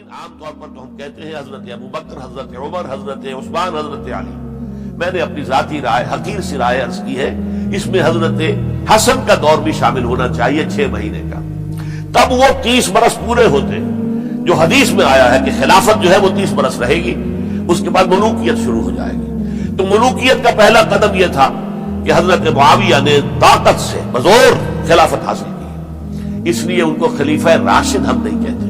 لیکن عام طور پر تو ہم کہتے ہیں حضرت ابوبکر، حضرت عمر، حضرت عثمان، حضرت علی۔ میں نے اپنی ذاتی رائے، حقیر سی رائے عرض کی ہے، اس میں حضرت حسن کا دور بھی شامل ہونا چاہیے 6 مہینے کا، تب وہ 30 برس پورے ہوتے، جو حدیث میں آیا ہے کہ خلافت جو ہے وہ 30 برس رہے گی، اس کے بعد ملوکیت شروع ہو جائے گی۔ تو ملوکیت کا پہلا قدم یہ تھا کہ حضرت معاویہ نے طاقت سے بزور خلافت حاصل کی، اس لیے ان کو خلیفہ راشد ہم نہیں کہتے۔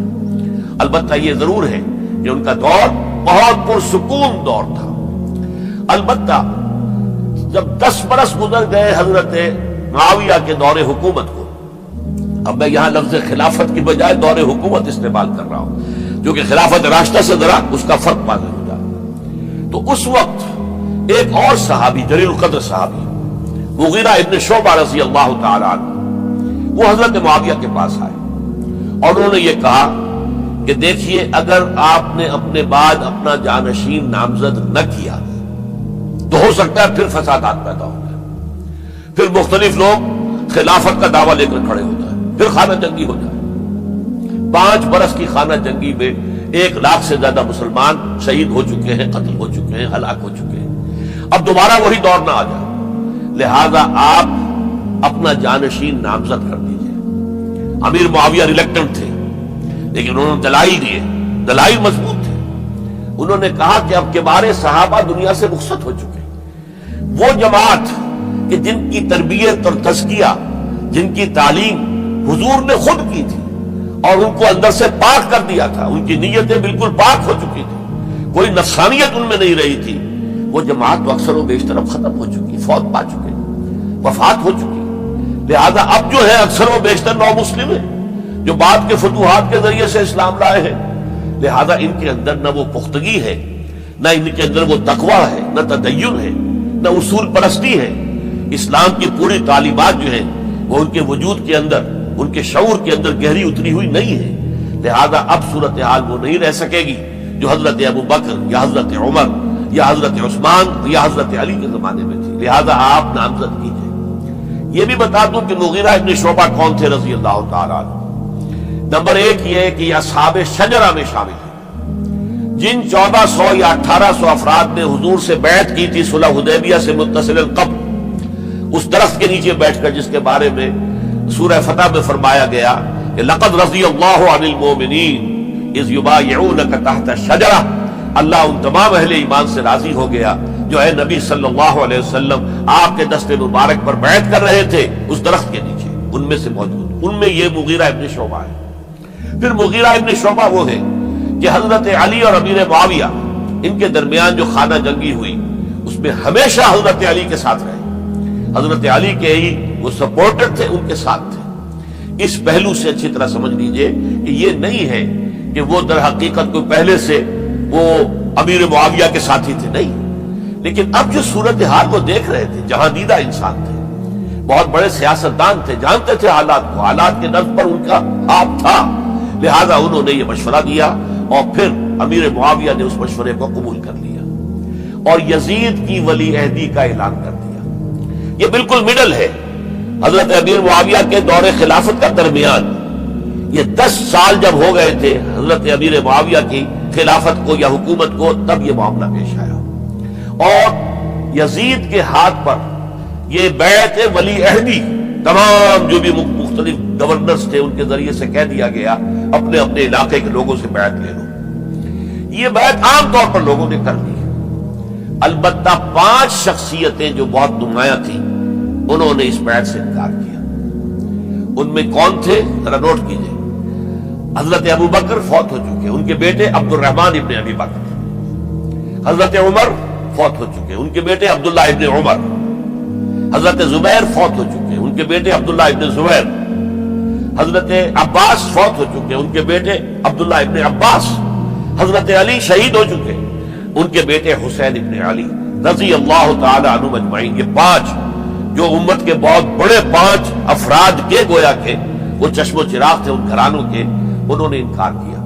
البتہ یہ ضرور ہے کہ ان کا دور بہت پرسکون دور تھا۔ البتہ جب 10 برس گزر گئے حضرت معاویہ کے دور حکومت کو، اب میں یہاں لفظ خلافت کی بجائے دور حکومت استعمال کر رہا ہوں، جو کہ خلافت راشدہ سے ذرا اس کا فرق واضح ہو جائے، تو اس وقت ایک اور صحابی، جلیل القدر صحابی مغیرہ ابن شعبہ رضی اللہ تعالی عنہ، وہ حضرت معاویہ کے پاس آئے اور انہوں نے یہ کہا کہ دیکھیے، اگر آپ نے اپنے بعد اپنا جانشین نامزد نہ کیا تو ہو سکتا ہے پھر فسادات پیدا ہو جائے، پھر مختلف لوگ خلافت کا دعویٰ لے کر کھڑے ہو جائیں، پھر خانہ جنگی ہو جائے۔ 5 برس کی خانہ جنگی میں 1 لاکھ سے زیادہ مسلمان شہید ہو چکے ہیں، قتل ہو چکے ہیں، ہلاک ہو چکے ہیں۔ اب دوبارہ وہی دور نہ آ جائے، لہذا آپ اپنا جانشین نامزد کر دیجئے۔ امیر معاویہ ریلیکٹنٹ تھے، لیکن انہوں نے دلائل دیے، دلائل مضبوط تھے۔ انہوں نے کہا کہ اب کبار صحابہ دنیا سے رخصت ہو چکے، وہ جماعت کہ جن کی تربیت اور تزکیہ، جن کی تعلیم حضور نے خود کی تھی اور ان کو اندر سے پاک کر دیا تھا، ان کی نیتیں بالکل پاک ہو چکی تھی، کوئی نفسانیت ان میں نہیں رہی تھی، وہ جماعت تو اکثر و بیشتر اب ختم ہو چکی، فوت پا چکے، وفات ہو چکی۔ لہذا اب جو ہے اکثر و بیشتر نو مسلم ہیں جو بعد کے فتوحات کے ذریعے سے اسلام لائے ہیں، لہذا ان کے اندر نہ وہ پختگی ہے، نہ ان کے اندر وہ تقویٰ ہے، نہ تدین ہے، نہ اصول پرستی ہے۔ اسلام کی پوری تعلیمات جو ہیں وہ ان کے وجود کے اندر، ان کے شعور کے اندر گہری اتری ہوئی نہیں ہے، لہذا اب صورتحال وہ نہیں رہ سکے گی جو حضرت ابوبکر یا حضرت عمر یا حضرت عثمان یا حضرت علی کے زمانے میں تھی، لہذا آپ نامزد کیجئے۔ یہ بھی بتا دوں کہ مغیرہ ابن شعبہ کون تھے رضی اللہ تعالیٰ عنہ۔ نمبر 1 یہ ہے کہ یہ اصحاب شجرہ میں شامل ہیں، جن 1400 یا 1800 افراد نے حضور سے بیعت کی تھی صلح حدیبیہ سے متصل قبل، اس درخت کے نیچے بیٹھ کر، جس کے بارے میں سورہ فتح میں فرمایا گیا کہ لقد رضی اللہ عن المؤمنین اذ یبایعونک تحت الشجرہ، اللہ ان تمام اہل ایمان سے راضی ہو گیا جو اے نبی صلی اللہ علیہ وسلم آپ کے دست مبارک پر بیعت کر رہے تھے اس درخت کے نیچے، ان میں سے موجود، ان میں یہ مغیرہ ابن شعبہ ہے۔ پھر مغیرہ ابن شعبہ وہ ہے کہ حضرت علی اور امیر معاویہ، ان کے درمیان جو خانہ جنگی ہوئی اس میں ہمیشہ حضرت علی کے ساتھ رہے، حضرت علی کے ہی وہ سپورٹر تھے، ان کے ساتھ تھے۔ اس پہلو سے اچھی طرح سمجھ لیجئے کہ یہ نہیں ہے کہ وہ در حقیقت کو پہلے سے وہ امیر معاویہ کے ساتھی تھے، نہیں، لیکن اب جو صورتحال وہ دیکھ رہے تھے، جہاں دیدہ انسان تھے، بہت بڑے سیاستدان تھے، جانتے تھے حالات کو، حالات کے نظر پر ان کا ہاتھ تھا، لہذا انہوں نے یہ مشورہ دیا اور پھر امیر معاویہ نے اس مشورے کو قبول کر لیا اور یزید کی ولی عہدی کا اعلان کر دیا۔ یہ بالکل مڈل ہے، حضرت امیر معاویہ کے دور خلافت کا درمیان، یہ 10 سال جب ہو گئے تھے حضرت امیر معاویہ کی خلافت کو یا حکومت کو، تب یہ معاملہ پیش آیا اور یزید کے ہاتھ پر یہ بیعت ولی عہدی، تمام جو بھی مختلف گورنرز تھے ان کے ذریعے سے کہہ دیا گیا اپنے اپنے علاقے کے لوگوں سے بیعت لے لو۔ یہ بیعت عام طور پر لوگوں نے کر لی، البتہ 5 شخصیتیں جو بہت نمایاں تھیں انہوں نے اس بیعت سے انکار کیا۔ ان میں کون تھے ذرا نوٹ کیجئے۔ حضرت ابوبکر فوت ہو چکے، ان کے بیٹے عبد الرحمن ابن ابی بکر۔ حضرت عمر فوت ہو چکے، ان کے بیٹے عبداللہ ابن عمر۔ حضرت زبیر فوت ہو چکے، ان کے بیٹے عبداللہ ابن زبیر۔ حضرت عباس فوت ہو چکے، ان کے بیٹے عبداللہ ابن عباس۔ حضرت علی شہید ہو چکے، ان کے بیٹے حسین ابن علی رضی اللہ تعالی عنہم اجمعین۔ یہ 5 جو امت کے بہت بڑے 5 افراد کے گویا کے وہ چشم و چراغ تھے ان گھرانوں کے، انہوں نے انکار کیا،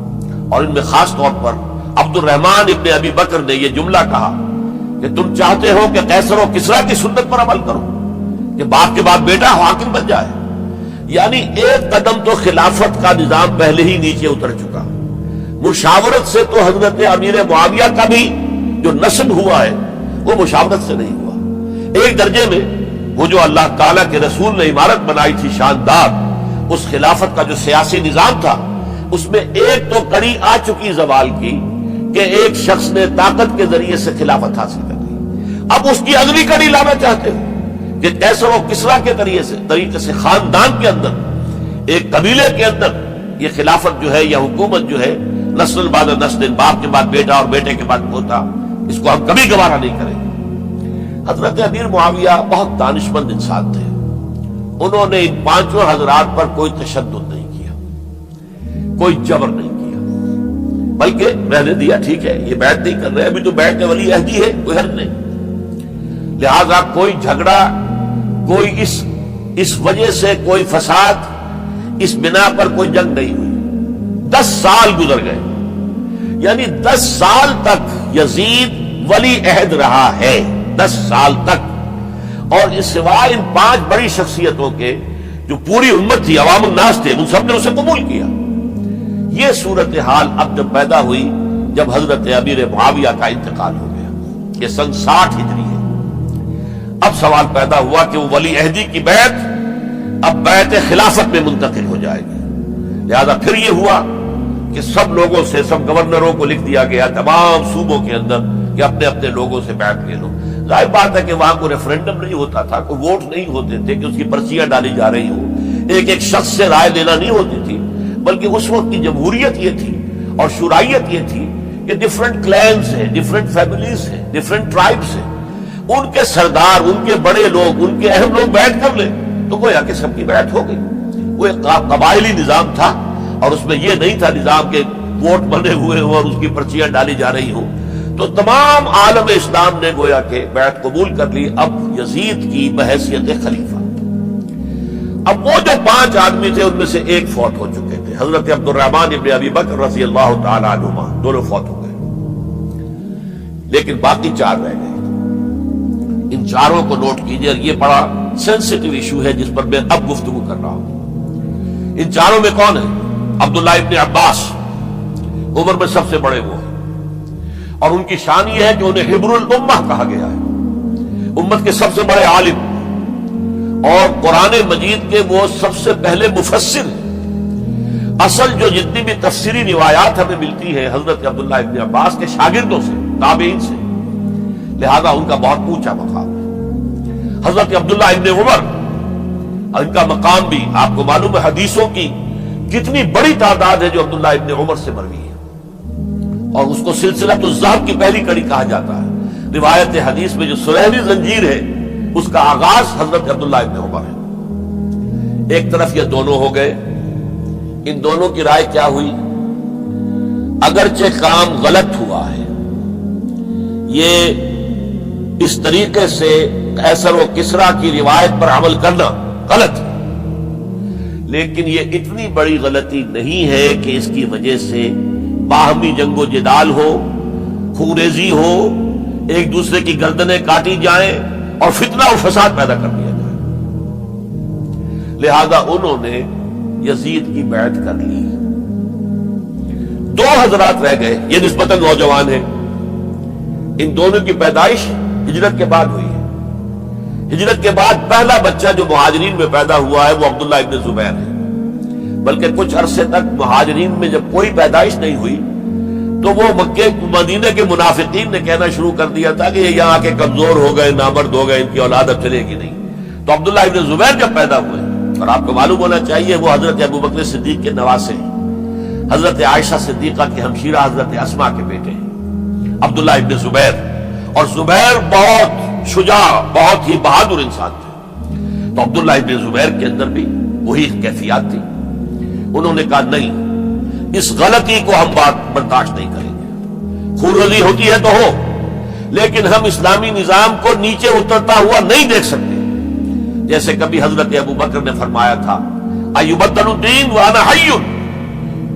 اور ان میں خاص طور پر عبد الرحمن ابن ابی بکر نے یہ جملہ کہا کہ تم چاہتے ہو کہ قیصر و کسریٰ کی سنت پر عمل کرو کہ باپ کے بعد بیٹا حاکم بن جائے، یعنی ایک قدم تو خلافت کا نظام پہلے ہی نیچے اتر چکا، مشاورت سے تو حضرت امیر معاویہ کا بھی جو نسب ہوا ہے وہ مشاورت سے نہیں ہوا۔ ایک درجے میں وہ جو اللہ تعالیٰ کے رسول نے عمارت بنائی تھی شاندار، اس خلافت کا جو سیاسی نظام تھا، اس میں ایک تو کڑی آ چکی زوال کی کہ ایک شخص نے طاقت کے ذریعے سے خلافت حاصل کر لی۔ اب اس کی اگلی کڑی لانا چاہتے ہیں کہ کیسے وہ کسریٰ کے طریقے سے خاندان کے اندر، ایک قبیلے کے اندر یہ خلافت جو ہے یا حکومت جو ہے نسل بعد نسل، باپ کے بعد بیٹا اور بیٹے کے بعد پوتا، اس کو ہم کبھی گوارا نہیں کریں گے۔ حضرت امیر معاویہ بہت دانشمند انسان تھے، انہوں نے ان پانچوں حضرات پر کوئی تشدد نہیں کیا، کوئی جبر نہیں کیا، بلکہ رہنے دیا، ٹھیک ہے یہ بیعت نہیں کر رہے، ابھی تو بیعت ولی عہدی ہے، کوئی حرج نہیں، لہذا کوئی جھگڑا، کوئی اس وجہ سے کوئی فساد، اس بنا پر کوئی جنگ نہیں ہوئی۔ 10 سال گزر گئے، یعنی 10 سال تک یزید ولی عہد رہا ہے، 10 سال تک، اور اس سوائے ان 5 بڑی شخصیتوں کے جو پوری امت تھی، عوام الناس تھے، ان سب نے اسے قبول کیا۔ یہ صورتحال اب جب پیدا ہوئی جب حضرت امیر معاویہ کا انتقال ہو گیا، یہ سن 60 ہجری ہے، اب سوال پیدا ہوا کہ وہ ولی عہدی کی بیعت اب بیعت خلافت میں منتقل ہو جائے گی۔ لہذا پھر یہ ہوا کہ سب لوگوں سے، سب گورنروں کو لکھ دیا گیا تمام صوبوں کے اندر کہ اپنے اپنے لوگوں سے بیعت لے لو۔ ظاہر بات ہے کہ وہاں کوئی ریفرنڈم نہیں ہوتا تھا، کوئی ووٹ نہیں ہوتے تھے کہ اس کی پرچیاں ڈالی جا رہی ہوں، ایک ایک شخص سے رائے لینا نہیں ہوتی تھی، بلکہ اس وقت کی جمہوریت یہ تھی اور شورائیت یہ تھی کہ ڈفرنٹ کلینز ہیں، ڈفرنٹ فیملیز ہیں، ڈفرنٹ ٹرائبز ہیں، ان کے سردار، ان کے بڑے لوگ، ان کے اہم لوگ بیعت کر لیں تو گویا کہ سب کی بیعت ہو گئی۔ وہ ایک قبائلی نظام تھا اور اس میں یہ نہیں تھا نظام کے ووٹ بنے ہوئے ہوں اور اس کی پرچیاں ڈالی جا رہی ہوں۔ تو تمام عالم اسلام نے گویا کہ بیعت قبول کر لی اب یزید کی بحیثیت خلیفہ۔ اب وہ جو 5 آدمی تھے ان میں سے ایک فوت ہو چکے تھے، حضرت عبد الرحمن ابن ابی بکر رضی اللہ تعالی عنہما، دونوں فوت ہو گئے، لیکن باقی 4 رہ گئے۔ ان 4 کو نوٹ کیجئے، یہ بڑا سینسٹیو ایشو ہے جس پر میں اب گفتگو کر رہا ہوں۔ ان 4 میں کون ہے؟ عبداللہ ابن عباس، عمر میں سب سے بڑے وہ ہیں، اور ان کی شان یہ ہے کہ انہیں حبر الامہ کہا گیا ہے، امت کے سب سے بڑے عالم، اور قرآن مجید کے وہ سب سے پہلے مفسر ہیں۔ اصل جو جتنی بھی تفسیری روایات ہمیں ملتی ہیں حضرت عبداللہ ابن عباس کے شاگردوں سے، تابعین سے، لہذا ان کا بہت اونچا مقام ہے۔ حضرت عبداللہ ابن عمر، ان کا مقام بھی آپ کو معلوم ہے، حدیثوں کی کتنی بڑی تعداد ہے جو عبداللہ ابن عمر سے مروی ہے، اور اس کو سلسلۃ الذہب کی پہلی کڑی کہا جاتا ہے۔ روایت حدیث میں جو سنہری زنجیر ہے اس کا آغاز حضرت عبداللہ ابن عمر ہے۔ ایک طرف یہ دونوں ہو گئے، ان دونوں کی رائے کیا ہوئی؟ اگرچہ کام غلط ہوا ہے، یہ اس طریقے سے قیصر و کسریٰ کی روایت پر عمل کرنا غلط ہے، لیکن یہ اتنی بڑی غلطی نہیں ہے کہ اس کی وجہ سے باہمی جنگ و جدال ہو، خونریزی ہو، ایک دوسرے کی گردنیں کاٹی جائیں اور فتنہ و فساد پیدا کر دیا جائے۔ لہذا انہوں نے یزید کی بیعت کر لی۔ 2 حضرات رہ گئے، یہ نسبتاً نوجوان ہیں، ان دونوں کی پیدائش ہجرت کے بعد ہوئی ہے۔ ہجرت کے بعد پہلا بچہ جو مہاجرین میں پیدا ہوا ہے وہ عبداللہ ابن زبیر ہے، بلکہ کچھ عرصے تک مہاجرین میں جب کوئی پیدائش نہیں ہوئی تو وہ مکے مدینے کے منافقین نے کہنا شروع کر دیا تھا کہ یہ یہاں کے کمزور ہو گئے، نامرد ہو گئے، ان کی اولاد اب چلے گی نہیں۔ تو عبداللہ ابن زبیر جب پیدا ہوئے، اور آپ کو معلوم ہونا چاہیے وہ حضرت ابوبکر صدیق کے نواسے ہیں، حضرت عائشہ صدیقہ کی ہمشیرہ حضرت اسماء کے بیٹے ہیں عبداللہ ابن زبیر، اور زبیر بہت شجاع، بہت ہی بہادر انسان تھے۔ تو عبداللہ ابن زبیر کے اندر بھی وہی کیفیات تھی۔ انہوں نے کہا نہیں، اس غلطی کو ہم برداشت نہیں کریں گے، خونریزی ہوتی ہے تو ہو، لیکن ہم اسلامی نظام کو نیچے اترتا ہوا نہیں دیکھ سکتے۔ جیسے کبھی حضرت ابوبکر نے فرمایا تھا ایبدل الدین وانا حی،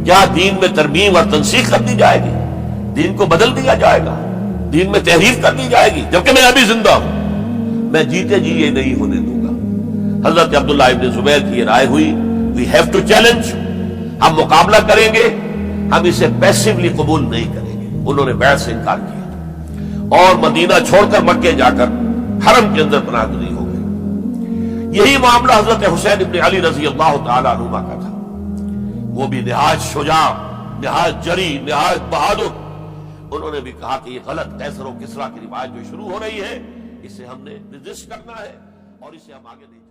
کیا دین میں ترمیم اور تنسیخ کر دی جائے گی؟ دین کو بدل دیا جائے گا، دین میں تحریف کر دی جائے گی جبکہ میں ابھی زندہ ہوں؟ میں جیتے جی یہ نہیں ہونے دوں گا۔ حضرت عبداللہ ابن زبیر کی یہ رائے ہوئی، وی ہیو ٹو چیلنج، ہم مقابلہ کریں گے، ہم اسے پیسیولی قبول نہیں کریں گے. انہوں نے بیعت سے انکار کیا اور مدینہ چھوڑ کر مکے جا کر حرم کے اندر پناہ گزین ہو گئے. یہی معاملہ حضرت حسین ابن علی رضی اللہ تعالی عنہما کا تھا. وہ بھی نہایت شجاع، نہایت جری، نہایت بہادر. انہوں نے بھی کہا کہ یہ غلط قیصر و کسریٰ کی روایت جو شروع ہو رہی ہے اسے ہم نے رجسٹ کرنا ہے اور اسے ہم آگے نہیں